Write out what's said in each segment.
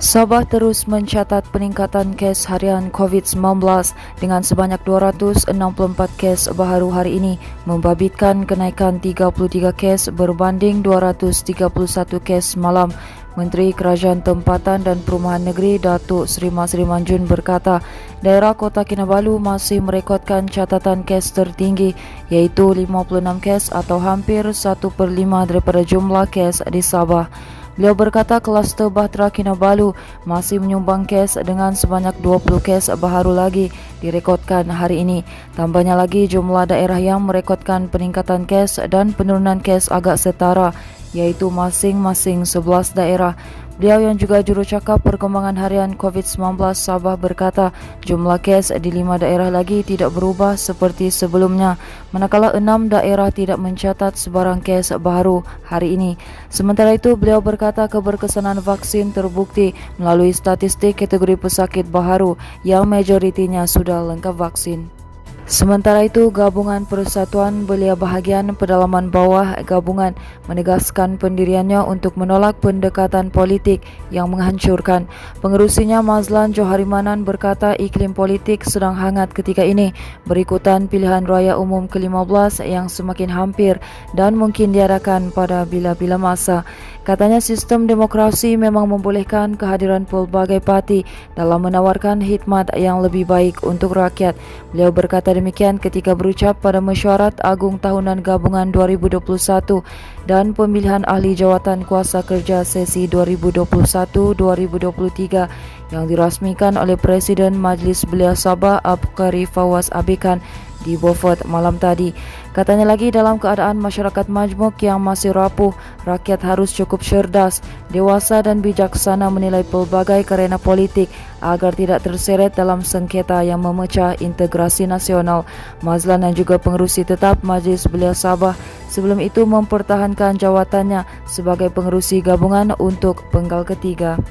Sabah terus mencatat peningkatan kes harian COVID-19 dengan sebanyak 264 kes baharu hari ini, membabitkan kenaikan 33 kes berbanding 231 kes semalam. Menteri Kerajaan Tempatan dan Perumahan Negeri Datuk Seri Masri Manjun berkata, daerah Kota Kinabalu masih merekodkan catatan kes tertinggi iaitu 56 kes atau hampir 1/5 daripada jumlah kes di Sabah. Beliau berkata kluster Bahtera Kinabalu masih menyumbang kes dengan sebanyak 20 kes baharu lagi direkodkan hari ini. Tambahnya lagi jumlah daerah yang merekodkan peningkatan kes dan penurunan kes agak setara iaitu masing-masing 11 daerah. Beliau yang juga jurucakap perkembangan harian COVID-19 Sabah berkata jumlah kes di 5 daerah lagi tidak berubah seperti sebelumnya, manakala 6 daerah tidak mencatat sebarang kes baru hari ini. Sementara itu, beliau berkata keberkesanan vaksin terbukti melalui statistik kategori pesakit baharu yang majoritinya sudah lengkap vaksin. Sementara itu, Gabungan Persatuan Belia Bahagian Pedalaman Bawah Gabungan menegaskan pendiriannya untuk menolak pendekatan politik yang menghancurkan. Pengerusinya Mazlan Joharimanan berkata iklim politik sedang hangat ketika ini berikutan pilihan raya umum ke-15 yang semakin hampir dan mungkin diadakan pada bila-bila masa. Katanya sistem demokrasi memang membolehkan kehadiran pelbagai parti dalam menawarkan khidmat yang lebih baik untuk rakyat. Beliau berkata demikian ketika berucap pada Mesyuarat Agung Tahunan Gabungan 2021 dan pemilihan ahli jawatan kuasa kerja sesi 2021-2023 yang dirasmikan oleh Presiden Majlis Belia Sabah Abkari Fawaz Abikan di Beaufort malam tadi. Katanya lagi dalam keadaan masyarakat majmuk yang masih rapuh, rakyat harus cukup cerdas, dewasa dan bijaksana menilai pelbagai kerana politik agar tidak terseret dalam sengketa yang memecah integrasi nasional. Mazlan dan juga pengerusi tetap Majlis Belia Sabah sebelum itu mempertahankan jawatannya sebagai pengerusi gabungan untuk penggal ketiga.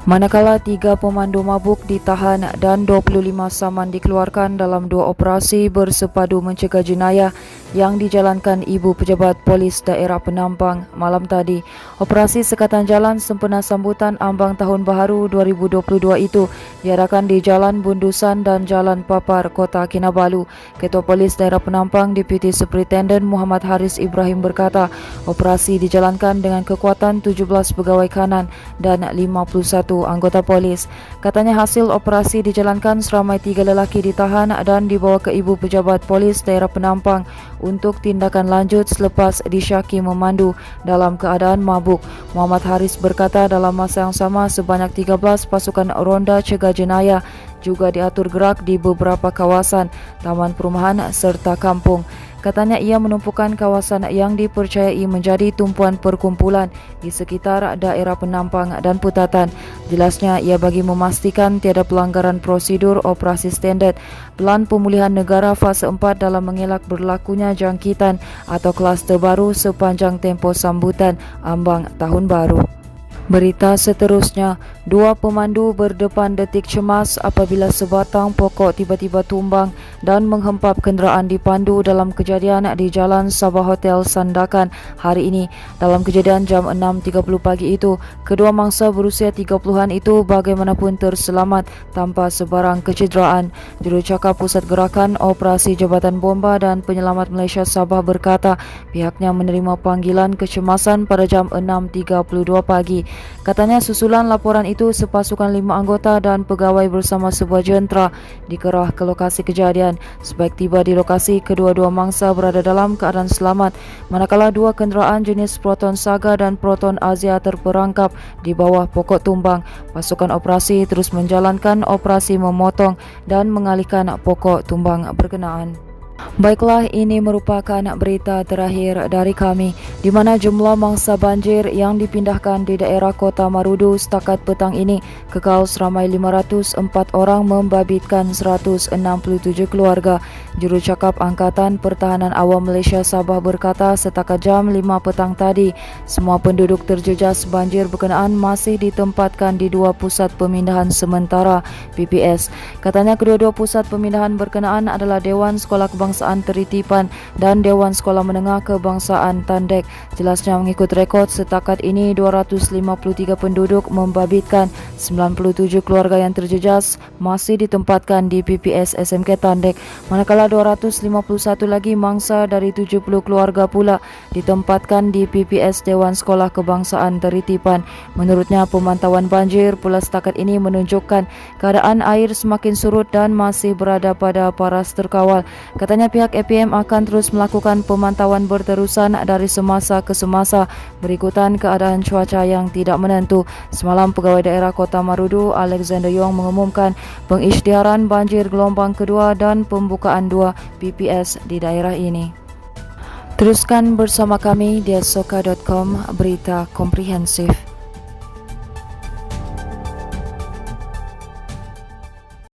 Manakala 3 pemandu mabuk ditahan dan 25 saman dikeluarkan dalam 2 operasi bersepadu mencegah jenayah yang dijalankan Ibu Pejabat Polis Daerah Penampang malam tadi. Operasi Sekatan Jalan sempena sambutan ambang Tahun Baharu 2022 itu diadakan di Jalan Bundusan dan Jalan Papar, Kota Kinabalu. Ketua Polis Daerah Penampang Deputi Superintenden Muhammad Haris Ibrahim berkata, operasi dijalankan dengan kekuatan 17 pegawai kanan dan 51 anggota polis. Katanya hasil operasi dijalankan seramai 3 lelaki ditahan dan dibawa ke Ibu Pejabat Polis Daerah Penampang untuk tindakan lanjut selepas disyaki memandu dalam keadaan mabuk. Muhammad Haris berkata dalam masa yang sama sebanyak 13 pasukan ronda cegah jenayah juga diatur gerak di beberapa kawasan, taman perumahan serta kampung. Katanya ia menumpukan kawasan yang dipercayai menjadi tumpuan perkumpulan di sekitar daerah Penampang dan Putatan. Jelasnya ia bagi memastikan tiada pelanggaran prosedur operasi standard Pelan Pemulihan Negara fase 4 dalam mengelak berlakunya jangkitan atau kluster baru sepanjang tempoh sambutan ambang Tahun Baru. Berita seterusnya, 2 pemandu berdepan detik cemas apabila sebatang pokok tiba-tiba tumbang dan menghempap kenderaan dipandu dalam kejadian di Jalan Sabah Hotel Sandakan hari ini. Dalam kejadian jam 6.30 pagi itu, kedua mangsa berusia 30-an itu bagaimanapun terselamat tanpa sebarang kecederaan. Jurucakap Pusat Gerakan Operasi Jabatan Bomba dan Penyelamat Malaysia Sabah berkata pihaknya menerima panggilan kecemasan pada jam 6.32 pagi. Katanya susulan laporan itu sepasukan 5 anggota dan pegawai bersama sebuah jentera dikerah ke lokasi kejadian. Sebaik tiba di lokasi, kedua-dua mangsa berada dalam keadaan selamat, manakala 2 kenderaan jenis Proton Saga dan Proton Azia terperangkap di bawah pokok tumbang. Pasukan operasi terus menjalankan operasi memotong dan mengalihkan pokok tumbang berkenaan. Baiklah, ini merupakan berita terakhir dari kami di mana jumlah mangsa banjir yang dipindahkan di daerah Kota Marudu setakat petang ini kekal seramai 504 orang membabitkan 167 keluarga. Jurucakap Angkatan Pertahanan Awam Malaysia Sabah berkata setakat jam 5 petang tadi semua penduduk terjejas banjir berkenaan masih ditempatkan di 2 pusat pemindahan sementara PPS. Katanya kedua-dua pusat pemindahan berkenaan adalah Dewan Sekolah Kebangsaan Kebangsaan Teritipan dan Dewan Sekolah Menengah Kebangsaan Tandek. Jelasnya mengikut rekod setakat ini 253 penduduk membabitkan 97 keluarga yang terjejas masih ditempatkan di PPS SMK Tandek, manakala 251 lagi mangsa dari 70 keluarga pula ditempatkan di PPS Dewan Sekolah Kebangsaan Teritipan. Menurutnya, pemantauan banjir pula setakat ini menunjukkan keadaan air semakin surut dan masih berada pada paras terkawal. Katanya pihak APM akan terus melakukan pemantauan berterusan dari semasa ke semasa berikutan keadaan cuaca yang tidak menentu. Semalam, Pegawai Daerah Kota Marudu Alexander Yong mengumumkan pengisytiharan banjir gelombang kedua dan pembukaan 2 PPS di daerah ini. Teruskan bersama kami di asoka.com, berita komprehensif.